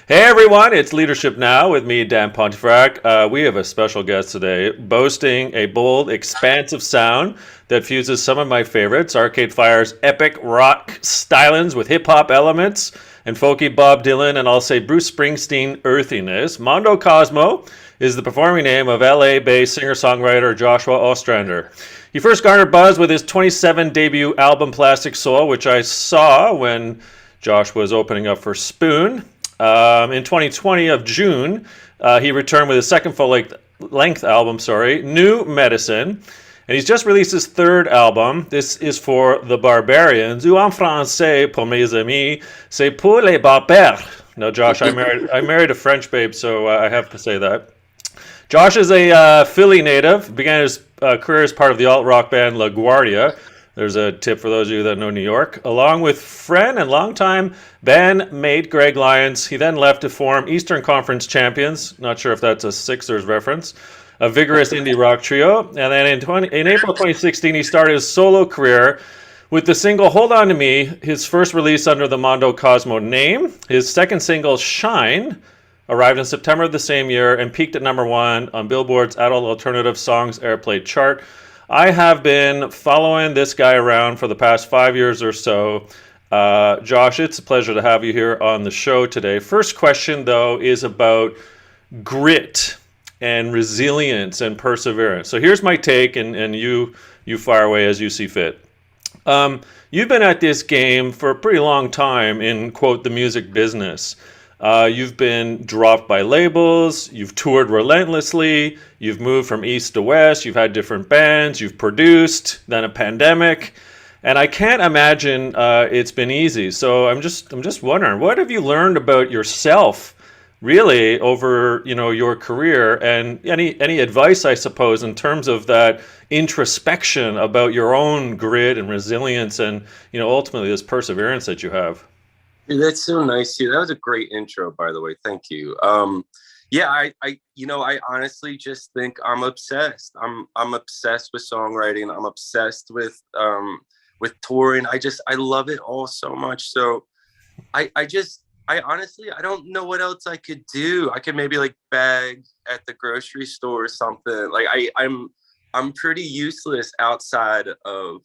Hey everyone, it's Leadership Now with me, Dan Pontefract. We have a special guest today, boasting a bold, expansive sound that fuses some of my favorites, Arcade Fire's epic rock stylings with hip hop elements, and folky Bob Dylan, and I'll say Bruce Springsteen earthiness. Mondo Cozmo is the performing name of LA-based singer-songwriter Joshua Ostrander. He first garnered buzz with his 27 debut album Plastic Soul, which I saw when Josh was opening up for Spoon. In 2020 of June, he returned with his second full length album, New Medicine. And he's just released his third album. This is for the Barbarians, ou en français, pour mes amis, c'est pour les barbares. No, Josh, I married a French babe, so I have to say that. Josh is a Philly native, began his career as part of the alt-rock band La Guardia. There's a tip for those of you that know New York. Along with friend and longtime bandmate Greg Lyons, he then left to form Eastern Conference Champions. Not sure if that's a Sixers reference. A vigorous indie rock trio. And then in April 2016, he started his solo career with the single Hold On To Me, his first release under the Mondo Cozmo name. His second single, Shine, arrived in September of the same year and peaked at number one on Billboard's Adult Alternative Songs Airplay chart. I have been following this guy around for the past 5 years or so. Josh, it's a pleasure to have you here on the show today. First question, though, is about grit and resilience and perseverance. So here's my take, and you fire away as you see fit. You've been at this game for a pretty long time in, quote, the music business. You've been dropped by labels, you've toured relentlessly, you've moved from east to west, you've had different bands, you've produced, then a pandemic, and I can't imagine it's been easy. So I'm just wondering, what have you learned about yourself, really, over your career, and any advice, I suppose, in terms of that introspection about your own grit and resilience, and ultimately this perseverance that you have. Dude, that's so nice to you. That was a great intro, by the way. Thank you. Yeah, I honestly just think I'm obsessed. I'm obsessed with songwriting. I'm obsessed with touring. I love it all so much. So I honestly, I don't know what else I could do. I could maybe like beg at the grocery store or something. Like I'm pretty useless outside of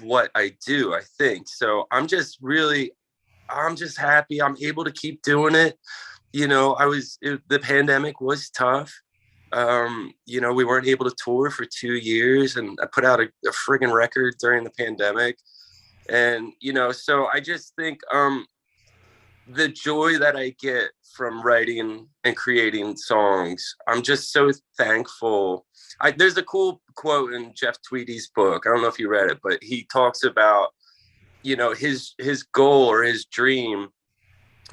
what I do, I think. So I'm just happy I'm able to keep doing it. The pandemic was tough. We weren't able to tour for 2 years, and I put out a friggin' record during the pandemic. And, so I just think the joy that I get from writing and creating songs, I'm just so thankful. There's a cool quote in Jeff Tweedy's book. I don't know if you read it, but he talks about his goal or his dream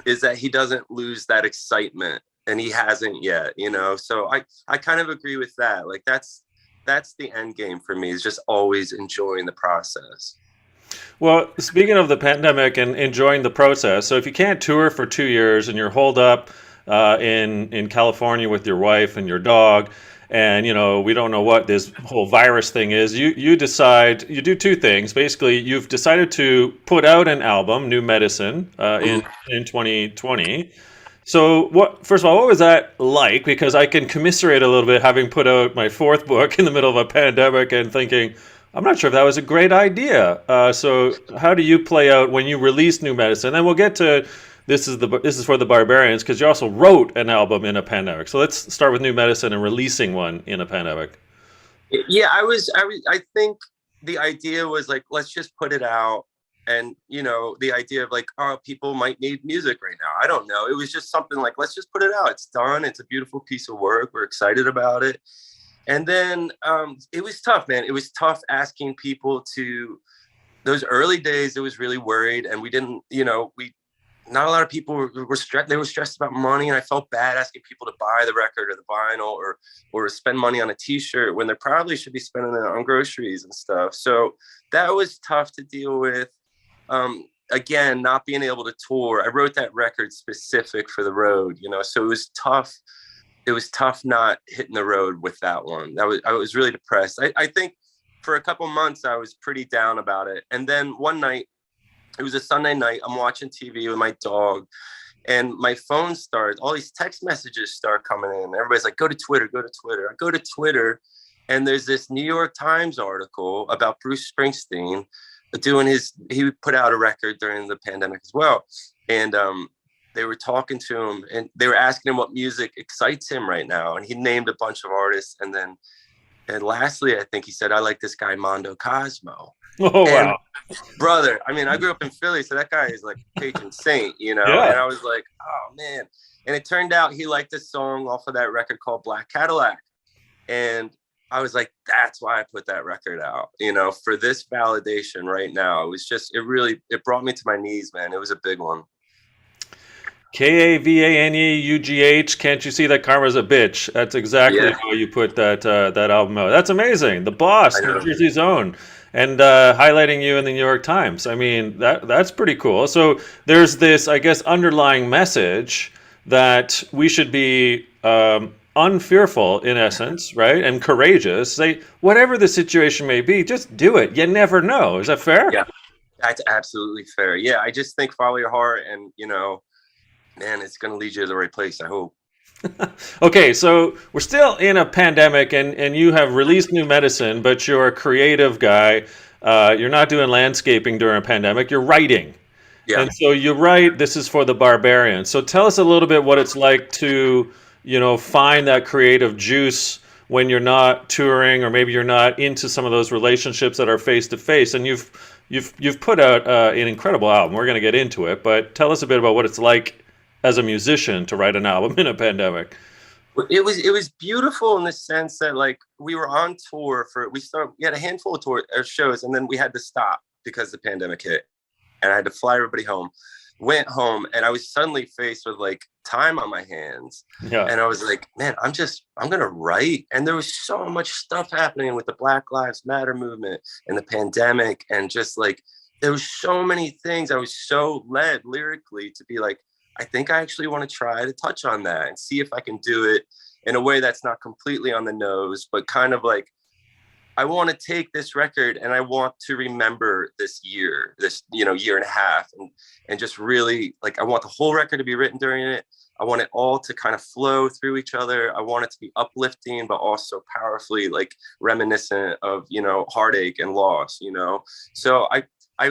is that he doesn't lose that excitement, and he hasn't yet. So I kind of agree with that. Like that's the end game for me, is just always enjoying the process. Well, speaking of the pandemic and enjoying the process, so if you can't tour for 2 years and you're holed up in California with your wife and your dog, and we don't know what this whole virus thing is, you decide you do two things. Basically, you've decided to put out an album, New Medicine, in 2020. So, first of all, what was that like? Because I can commiserate a little bit, having put out my fourth book in the middle of a pandemic and thinking, I'm not sure if that was a great idea. So, how do you play out when you release New Medicine? And we'll get to this is for the Barbarians, because you also wrote an album in a pandemic. So let's start with New Medicine and releasing one in a pandemic. Yeah, I think the idea was like, let's just put it out. And, the idea of like, oh, people might need music right now. I don't know. It was just something like, let's just put it out. It's done. It's a beautiful piece of work. We're excited about it. And then it was tough, man. It was tough asking people to, those early days, it was really worried. And we didn't, not a lot of people were stressed. They were stressed about money, and I felt bad asking people to buy the record or the vinyl or spend money on a T-shirt when they probably should be spending it on groceries and stuff. So that was tough to deal with. Again, not being able to tour. I wrote that record specific for the road, so it was tough. It was tough not hitting the road with that one. I was really depressed. I think for a couple months I was pretty down about it, and then one night, it was a Sunday night, I'm watching TV with my dog, And my phone starts, all these text messages start coming in. Everybody's like, go to Twitter, go to Twitter. I go to Twitter, and there's this New York Times article about Bruce Springsteen he put out a record during the pandemic as well. And they were talking to him, and they were asking him what music excites him right now. And he named a bunch of artists. And lastly, I think he said, I like this guy, Mondo Cozmo. Oh, And wow. brother, I mean, I grew up in Philly, so that guy is like patron saint, you know? Yeah. And I was like, oh man. And it turned out he liked a song off of that record called Black Cadillac. And I was like, that's why I put that record out, you know, for this validation right now. It was just, it brought me to my knees, man. It was a big one. Kavaneughh. Can't you see that karma's a bitch? That's exactly Yeah, how you put that album out. That's amazing. The Boss, I New know. Jersey's own, and highlighting you in the New York Times. I mean, that's pretty cool. So there's this, I guess, underlying message that we should be unfearful, in essence, right, and courageous. Say whatever the situation may be, just do it. You never know. Is that fair? Yeah, that's absolutely fair. Yeah, I just think follow your heart, and, you know, man, it's going to lead you to the right place, I hope. Okay, so we're still in a pandemic, and you have released new medicine, but you're a creative guy. You're not doing landscaping during a pandemic. You're writing, Yeah. and so you write. This is for the Barbarians. So tell us a little bit what it's like to, find that creative juice when you're not touring, or maybe you're not into some of those relationships that are face to face. And you've put out an incredible album. We're going to get into it, but tell us a bit about what it's like as a musician to write an album in a pandemic. It was beautiful in the sense that, like, we were on tour we had a handful of shows, and then we had to stop because the pandemic hit, and I had to fly everybody home. Went home, and I was suddenly faced with like time on my hands, Yeah. and I was like, man, I'm gonna write. And there was so much stuff happening with the Black Lives Matter movement and the pandemic, and just like there was so many things. I was so led lyrically to be like, I think I actually want to try to touch on that and see if I can do it in a way that's not completely on the nose, but kind of like, I want to take this record and I want to remember this year, year and a half, and just really, like, I want the whole record to be written during it. I want it all to kind of flow through each other. I want it to be uplifting, but also powerfully like reminiscent of, heartache and loss, So I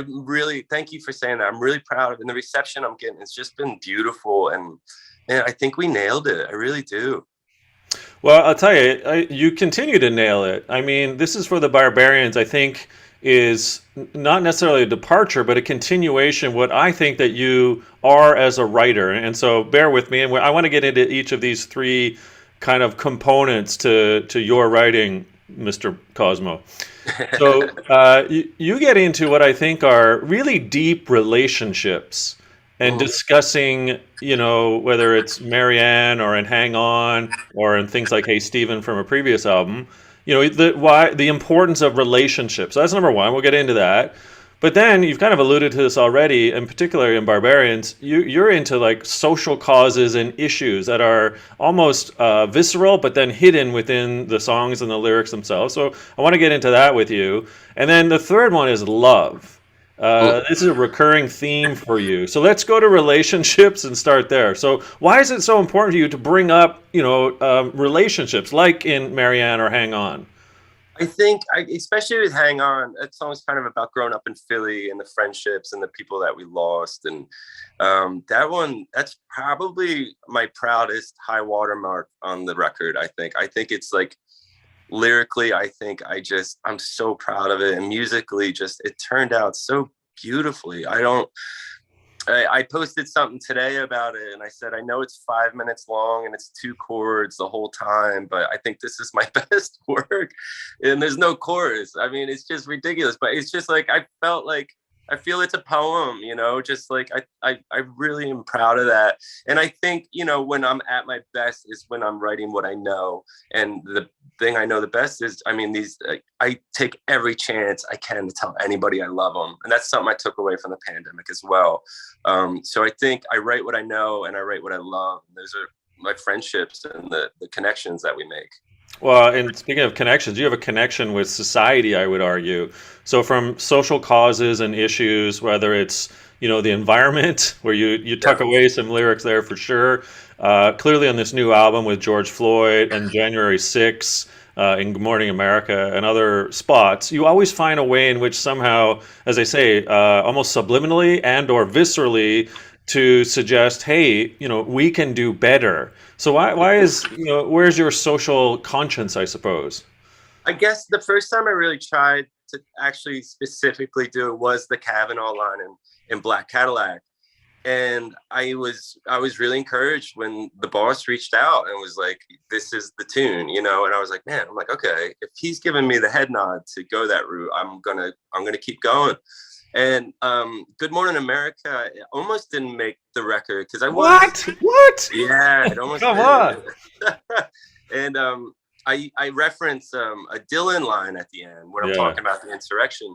really thank you for saying that. I'm really proud of it. And the reception I'm getting, it's just been beautiful. And man, I think we nailed it. I really do. Well, I'll tell you, you continue to nail it. I mean, this is for the Barbarians, I think, is not necessarily a departure, but a continuation, what I think that you are as a writer. And so bear with me. And I want to get into each of these three kind of components to your writing, Mr. Cosmo. So you get into what I think are really deep relationships and discussing, whether it's Marianne or in Hang On or in things like Hey Stephen from a previous album, the importance of relationships. So that's number one. We'll get into that. But then you've kind of alluded to this already, and particularly in Barbarians, you're into like social causes and issues that are almost visceral, but then hidden within the songs and the lyrics themselves. So I want to get into that with you. And then the third one is love. This is a recurring theme for you. So let's go to relationships and start there. So why is it so important to you to bring up, relationships like in Marianne or Hang On? I think, especially with Hang On, that song's kind of about growing up in Philly and the friendships and the people that we lost. And that's probably my proudest high watermark on the record, I think. I think it's like, lyrically, I think I'm so proud of it. And musically, it turned out so beautifully. I posted something today about it, and I said, I know it's 5 minutes long and it's 2 chords the whole time, but I think this is my best work. And there's no chorus. I mean, it's just ridiculous, but it's just like, I feel it's a poem, just like I really am proud of that. And I think, when I'm at my best is when I'm writing what I know. And the thing I know the best is, I take every chance I can to tell anybody I love them. And that's something I took away from the pandemic as well. So I think I write what I know and I write what I love. And those are my friendships and the connections that we make. Well, and speaking of connections, you have a connection with society, I would argue. So from social causes and issues, whether it's, the environment, where you tuck Yeah. away some lyrics there for sure. Clearly on this new album with George Floyd and January 6th, in Good Morning America and other spots, you always find a way in which somehow, as I say, almost subliminally and or viscerally, to suggest, hey, we can do better. So why is, where's your social conscience, I suppose? I guess the first time I really tried to actually specifically do it was the Kavanaugh line in Black Cadillac. And I was really encouraged when the boss reached out and was like, this is the tune, and I was like, man, I'm like, okay, if he's giving me the head nod to go that route, I'm gonna keep going. And Good Morning America almost didn't make the record because I was, What? What? yeah, it almost Come on. did. And I reference a Dylan line at the end when I'm Yeah. talking about the insurrection.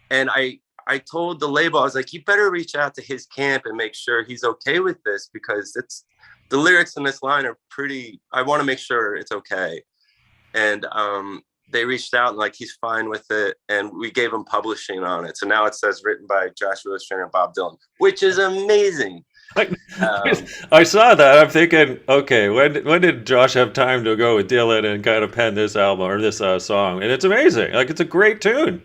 And I told the label, I was like, you better reach out to his camp and make sure he's okay with this, because it's the lyrics in this line are pretty, I want to make sure it's okay. And they reached out and like, he's fine with it. And we gave him publishing on it. So now it says written by Joshua Ostrander and Bob Dylan, which is amazing. I, Um, I saw that. I'm thinking, okay, when did Josh have time to go with Dylan and kind of pen this album or this song? And it's amazing. Like, it's a great tune.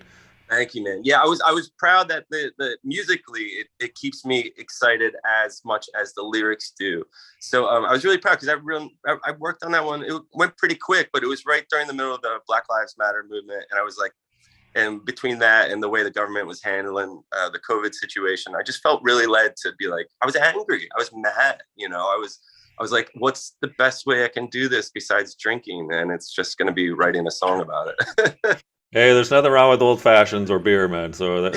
Thank you, man. Yeah, I was proud that the musically it keeps me excited as much as the lyrics do. So I was really proud because I worked on that one. It went pretty quick, but it was right during the middle of the Black Lives Matter movement, and I was like, and between that and the way the government was handling the COVID situation, I just felt really led to be like, I was angry, I was mad, I was like, what's the best way I can do this besides drinking? And it's just going to be writing a song about it. Hey, there's nothing wrong with old fashions or beer, man. So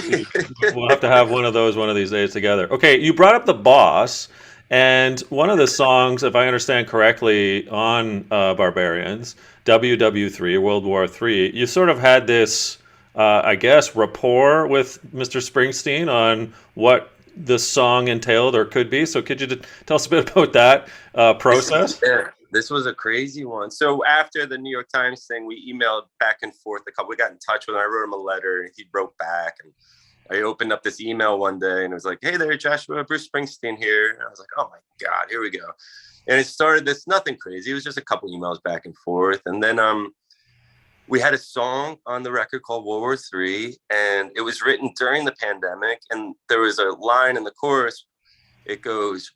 we'll have to have one of those one of these days together. Okay, you brought up the boss, and one of the songs, if I understand correctly, on Barbarians, WW3, World War III, you sort of had this, I guess, rapport with Mr. Springsteen on what the song entailed or could be. So could you tell us a bit about that process? Yeah, this was a crazy one. So after the New York Times thing, we emailed back and forth a couple. We got in touch with him. I wrote him a letter, and he wrote back. And I opened up this email one day, and it was like, "Hey there, Joshua, Bruce Springsteen here." And I was like, "Oh my God, here we go." And it started this nothing crazy. It was just a couple emails back and forth, and then we had a song on the record called World War III, and it was written during the pandemic. And there was a line in the chorus. It goes,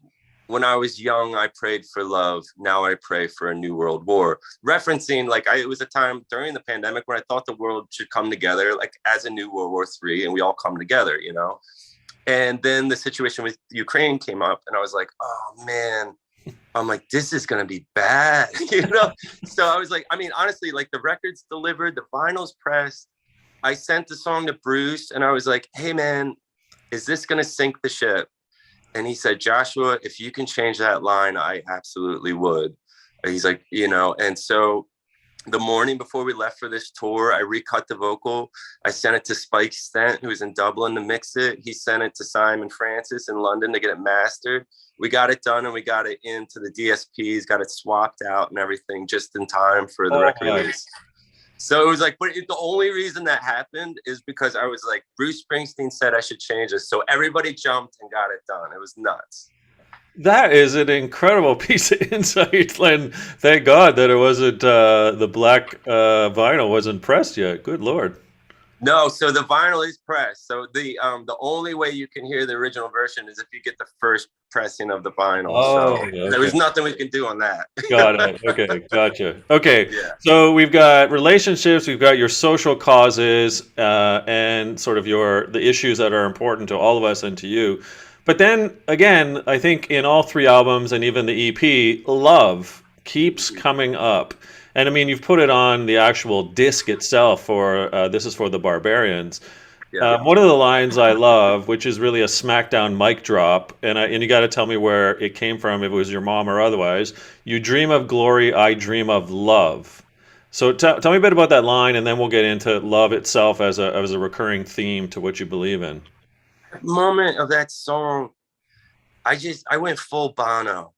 when I was young, I prayed for love. Now I pray for a new world war. Referencing, like, it was a time during the pandemic when I thought the world should come together, like, as a new World War III, and we all come together. And then the situation with Ukraine came up, and I was like, oh man, I'm like, this is going to be bad, So I was like, I mean, honestly, like, the record's delivered, the vinyl's pressed. I sent the song to Bruce, and I was like, hey man, is this going to sink the ship? And he said, Joshua, if you can change that line, I absolutely would. He's like, and so the morning before we left for this tour, I recut the vocal. I sent it to Spike Stent, who was in Dublin, to mix it. He sent it to Simon Francis in London to get it mastered. We got it done, and we got it into the DSPs, got it swapped out and everything just in time for the Oh record my. release. So it was like, but the only reason that happened is because I was like, Bruce Springsteen said I should change this. So everybody jumped and got it done. It was nuts. That is an incredible piece of insight, and thank God that it wasn't the black vinyl wasn't pressed yet. Good Lord. No, so the vinyl is pressed. So the only way you can hear the original version is if you get the first pressing of the vinyl. Oh, So there okay. was nothing we can do on that. Got it. Okay, gotcha. Okay, Yeah. so we've got relationships, we've got your social causes, and sort of the issues that are important to all of us and to you. But then again, I think in all three albums and even the EP, love keeps coming up. And I mean, you've put it on the actual disc itself for This Is for the Barbarians. Yeah. One of the lines I love, which is really a smackdown mic drop, and you got to tell me where it came from, if it was your mom or otherwise. You dream of glory, I dream of love. So tell me a bit about that line, and then we'll get into love itself as a recurring theme to what you believe in. Moment of that song, I went full Bono,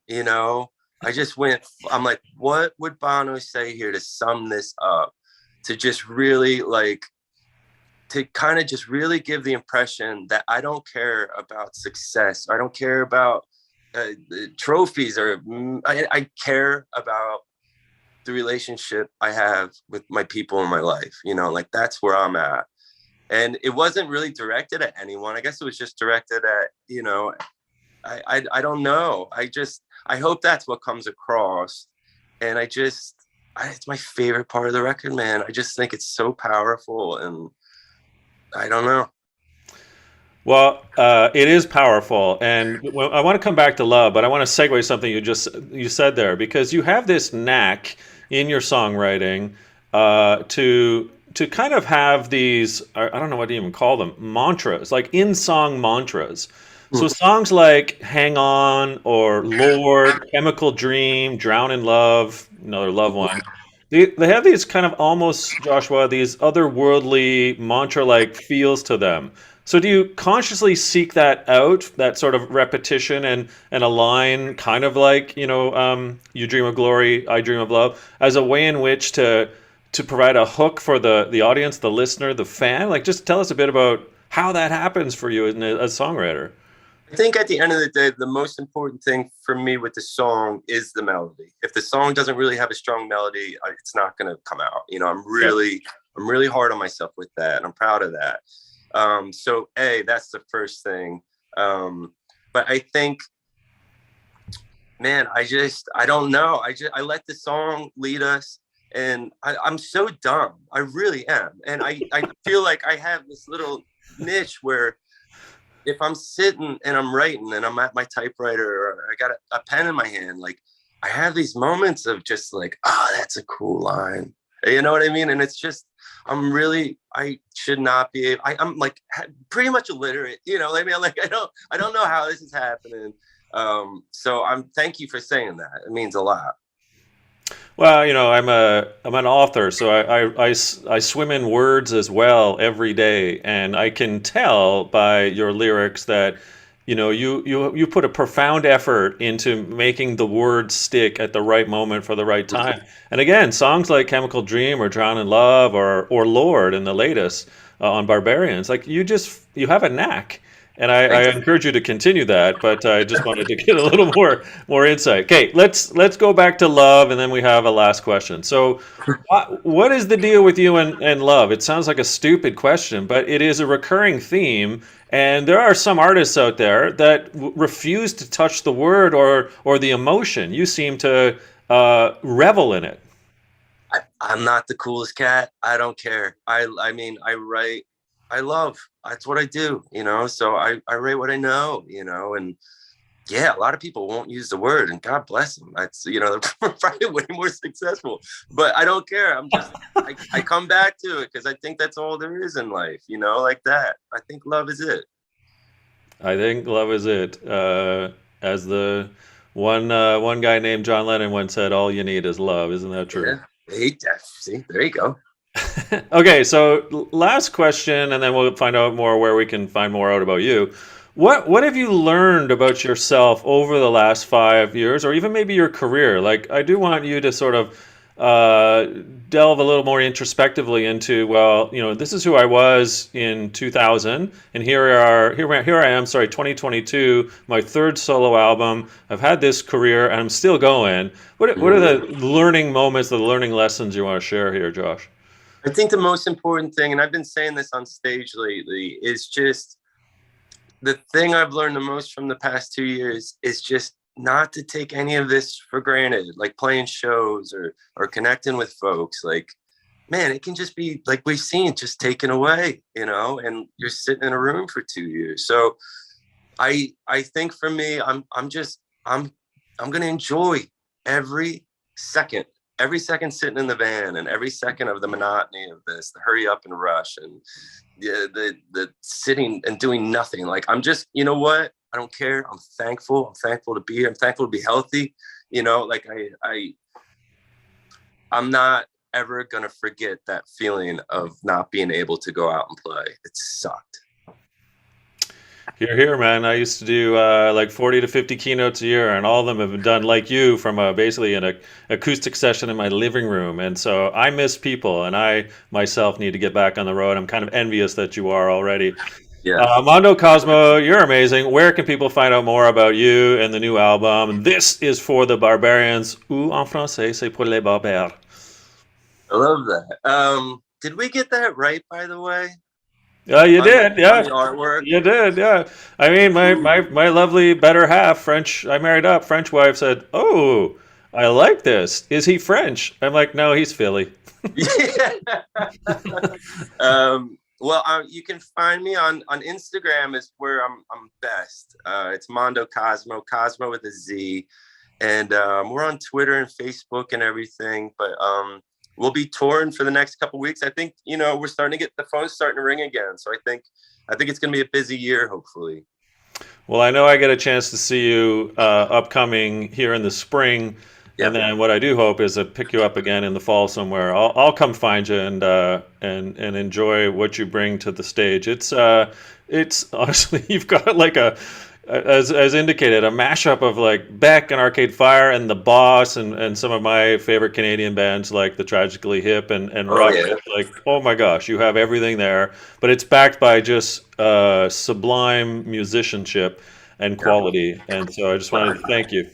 I just went, I'm like, what would Bono say here to sum this up? To just really like, to kind of just really give the impression that I don't care about success. I don't care about trophies, or I care about the relationship I have with my people in my life. You know, like that's where I'm at. And it wasn't really directed at anyone. I guess it was just directed at, you know, I don't know. I hope that's what comes across. And it's my favorite part of the record, man. I just think it's so powerful, and I don't know. Well, it is powerful, and I want to come back to love, but I want to segue something you said there, because you have this knack in your songwriting to kind of have these, I don't know what to even call them, mantras, like in song mantras. So songs like "Hang On" or "Lord," "Chemical Dream," "Drown in Love," another love one. They have these kind of almost, Joshua, these otherworldly mantra-like feels to them. So do you consciously seek that out, that sort of repetition and a line, kind of like, "You dream of glory, I dream of love," as a way in which to provide a hook for the audience, the listener, the fan? Like, just tell us a bit about how that happens for you as a songwriter. I think at the end of the day, the most important thing for me with the song is the melody. If the song doesn't really have a strong melody, it's not going to come out. You know, Yeah. I'm really hard on myself with that, and I'm proud of that. So that's the first thing. But I think, man, I don't know. I let the song lead us, and I'm so dumb. I really am. And I feel like I have this little niche where if I'm sitting and I'm writing and I'm at my typewriter, or I got a pen in my hand, like I have these moments of just like, oh, that's a cool line. You know what I mean? And it's just, I should not be, I'm like pretty much illiterate, you know, I mean, like, I don't know how this is happening. So thank you for saying that. It means a lot. Well, I'm an author, so I swim in words as well every day, and I can tell by your lyrics that you put a profound effort into making the words stick at the right moment for the right time. And again, songs like "Chemical Dream" or "Drown in Love" or "Lord" in the latest on Barbarians, like you have a knack. And I encourage you to continue that, but I just wanted to get a little more insight. Okay, let's go back to love, and then we have a last question. So, what is the deal with you and love? It sounds like a stupid question, but it is a recurring theme, and there are some artists out there that refuse to touch the word or the emotion. You seem to revel in it. I'm not the coolest cat. I don't care. I mean, I write, I love, that's what I do, you know? So I write what I know, you know, and yeah, a lot of people won't use the word, and God bless them. That's, you know, they're probably way more successful, but I don't care. I come back to it because I think that's all there is in life, you know, like that. I think love is it. I think love is it. As the one guy named John Lennon once said, "All you need is love." Isn't that true? Yeah. Hey, see, there you go. Okay, so last question, and then we'll find out more where we can find more out about you. What have you learned about yourself over the last 5 years, or even maybe your career? Like, I do want you to sort of uh, delve a little more introspectively into, well, this is who I was in 2000, and here I am, sorry, 2022, my third solo album. I've had this career, and I'm still going. What are the learning moments, the learning lessons you want to share here, Josh? I think the most important thing, and I've been saying this on stage lately, is just the thing I've learned the most from the past 2 years is just not to take any of this for granted, like playing shows or connecting with folks. Like, man, it can just be like we've seen, just taken away, you know, and you're sitting in a room for 2 years. So I think for me, I'm gonna enjoy every second, every second sitting in the van, and every second of the monotony of this, the hurry up and rush, and the sitting and doing nothing. Like, I'm just, you know what? I don't care. I'm thankful. I'm thankful to be here. I'm thankful to be healthy. You know, like I'm not ever gonna forget that feeling of not being able to go out and play. It sucked. Here, man. I used to do like 40 to 50 keynotes a year, and all of them have been done like you from basically an acoustic session in my living room. And so I miss people, and I myself need to get back on the road. I'm kind of envious that you are already. Yeah. Mondo Cosmo, you're amazing. Where can people find out more about you and the new album? This is for the Barbarians, ou en français, c'est pour les barbares. I love that. Did we get that right, by the way? You On did, on yeah. the artwork? You did, yeah. I mean, my lovely better half, French, I married up, French wife said, "Oh, I like this. Is he French?" I'm like, "No, he's Philly." Yeah. Well, you can find me on Instagram is where I'm best. It's Mondo Cozmo, Cosmo with a Z, and we're on Twitter and Facebook and everything. But we'll be touring for the next couple weeks. I think we're starting to get the phones starting to ring again. So I think it's going to be a busy year, hopefully. Well, I know I get a chance to see you upcoming here in the spring, and Yeah. then what I do hope is to pick you up again in the fall somewhere. I'll come find you and enjoy what you bring to the stage. It's honestly you've got like as indicated a mashup of like Beck and Arcade Fire and The Boss and some of my favorite Canadian bands like the Tragically Hip and Oh Rush. yeah. Like, oh my gosh, you have everything there, but it's backed by just sublime musicianship and Yeah. quality. And so I just wanted to thank you.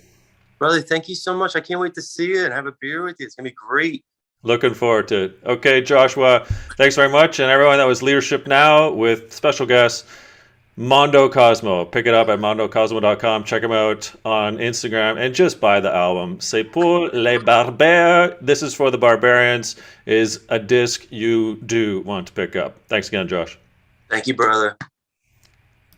Brother, thank you so much. I can't wait to see you and have a beer with you. It's gonna be great. Looking forward to it. Okay, Joshua, thanks very much. And everyone, that was Leadership Now with special guest Mondo Cosmo. Pick it up at mondocosmo.com. Check him out on Instagram and just buy the album. C'est pour les barbares. This is for the Barbarians is a disc you do want to pick up. Thanks again, Josh. Thank you, brother.